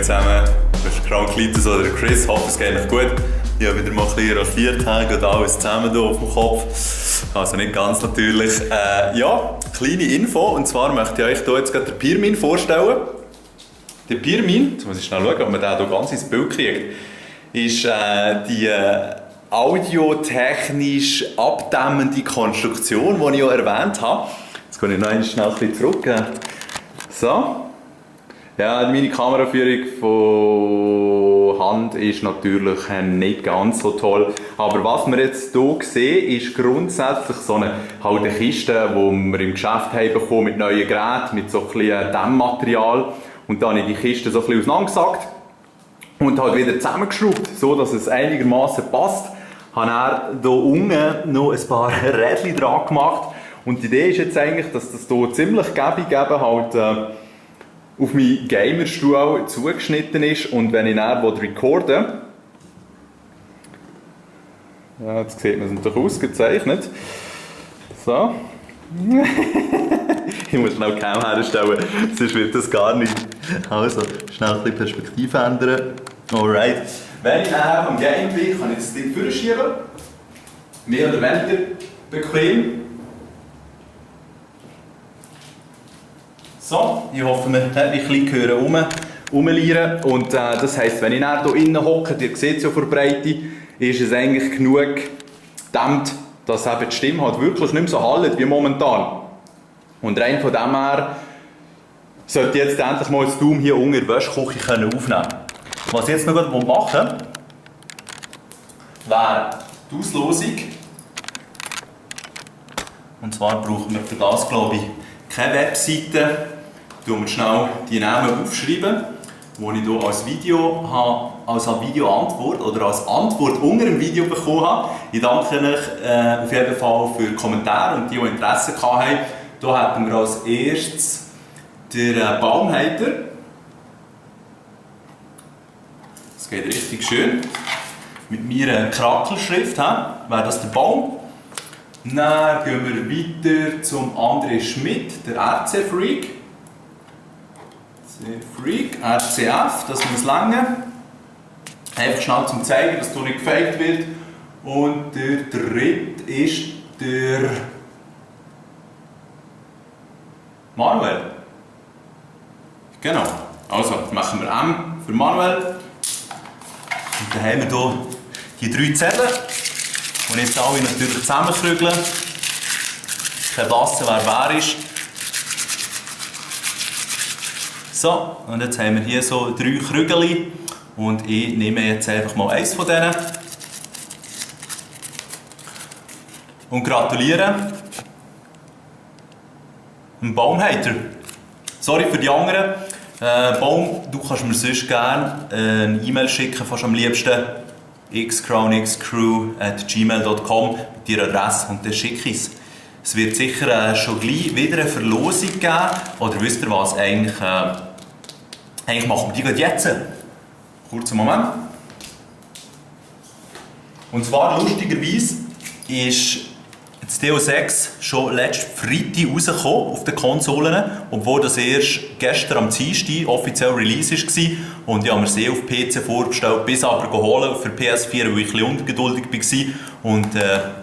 zusammen, das ist Krank Litus oder Chris, hoffe es geht euch gut. Ich habe wieder mal ein bisschen rasiert, geht alles zusammen hier auf dem Kopf. Also nicht ganz natürlich. Ja, kleine Info, und zwar möchte ich euch hier jetzt gerade den Pirmin vorstellen. Der Pirmin, jetzt muss ich schnell schauen, ob man den hier ganz ins Bild kriegt, ist die audiotechnisch abdämmende Konstruktion, die ich ja erwähnt habe. Jetzt kann ich noch schnell ein bisschen zurück. So. Ja, meine Kameraführung von Hand ist natürlich nicht ganz so toll. Aber was wir jetzt hier sehen, ist grundsätzlich so eine Kiste, die wir im Geschäft haben bekommen mit neuen Geräten, mit so ein bisschen Dämmmaterial. Und dann habe ich die Kiste so ein bisschen auseinandergesackt und halt wieder zusammengeschraubt, so dass es einigermaßen passt. Ich habe hier unten noch ein paar Rädchen dran gemacht. Und die Idee ist jetzt eigentlich, dass das hier ziemlich gäbig halt auf meinen Gamerstuhl zugeschnitten ist, und wenn ich dann recorden will, ja, jetzt sieht man es natürlich ausgezeichnet. So. Ich muss schnell die Cam herstellen, sonst wird das gar nicht. Also, schnell ein bisschen Perspektive ändern. Alright. Wenn ich nachher am Game bin, kann ich das Ding vorschieben. Mehr oder weniger bequem. So, ich hoffe, man hat mich ein bisschen rumlieren. Und das heisst, wenn ich dann hier innen hocke, ihr seht es ja vor der Breite, ist es eigentlich genug gedämmt, dass eben die Stimme halt wirklich nicht mehr so hallt wie momentan. Und rein von dem her sollte ich jetzt endlich mal das Zoom hier unter der Wäschküche aufnehmen können. Was ich jetzt noch machen will, wäre die Auslosung. Und zwar brauchen wir für das, glaube ich, keine Webseite. Wir schnell die Namen aufschreiben, die ich hier als Video habe, als Videoantwort oder als Antwort unter dem Video bekommen habe. Ich danke euch auf jeden Fall für die Kommentare und die Interesse hatten. Hier hätten wir als erstes den Baumheiter. Das geht richtig schön. Mit meiner Krackelschrift wäre das der Baum. Dann gehen wir weiter zum André Schmidt, der RC-Freak. RCF, das muss länger. Einfach schnell zum zeigen, dass hier nicht gefaked wird. Und der dritte ist der Manuel. Genau. Also machen wir M für Manuel. Und dann haben wir hier die 3 Zettel. Und jetzt alle natürlich zusammenkrügeln. Kein Bassen, wer ist. So, und jetzt haben wir hier so 3 Krügel. Und ich nehme jetzt einfach mal eins von denen. Und gratuliere dem Baumheiter. Sorry für die anderen. Baum, du kannst mir sonst gerne eine E-Mail schicken, fast am liebsten xcrownxcrew@gmail.com mit deiner Adresse, und dann schicke ich es. Es wird sicher schon gleich wieder eine Verlosung geben. Oder wisst ihr was? Eigentlich machen wir die gerade jetzt. Kurzen Moment. Und zwar lustigerweise ist das Deus Ex schon letzten Freitag rausgekommen auf den Konsolen, obwohl das erst gestern am Dienstag offiziell Release war. Und ich habe mir sehr auf PC vorbestellt, bis aber geholt für PS4, weil ich ein bisschen ungeduldig war. Und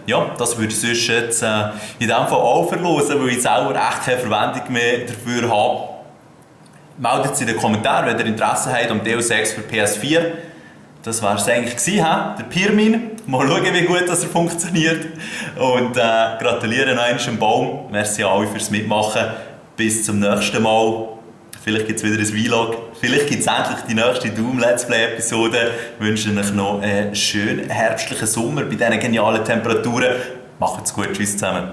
ja, das würde ich sonst jetzt in diesem Fall auch verlosen, weil ich selber echt keine Verwendung mehr dafür habe. Meldet es in den Kommentaren, wenn ihr Interesse habt am Deus Ex für PS4. Das war es eigentlich gewesen, der Pirmin. Mal schauen, wie gut das funktioniert. Und gratuliere noch einmal dem Baum. Merci an alle fürs Mitmachen. Bis zum nächsten Mal. Vielleicht gibt es wieder ein Vlog. Vielleicht gibt es endlich die nächste Doom Let's Play Episode. Ich wünsche euch noch einen schönen herbstlichen Sommer bei diesen genialen Temperaturen. Macht's gut. Tschüss zusammen.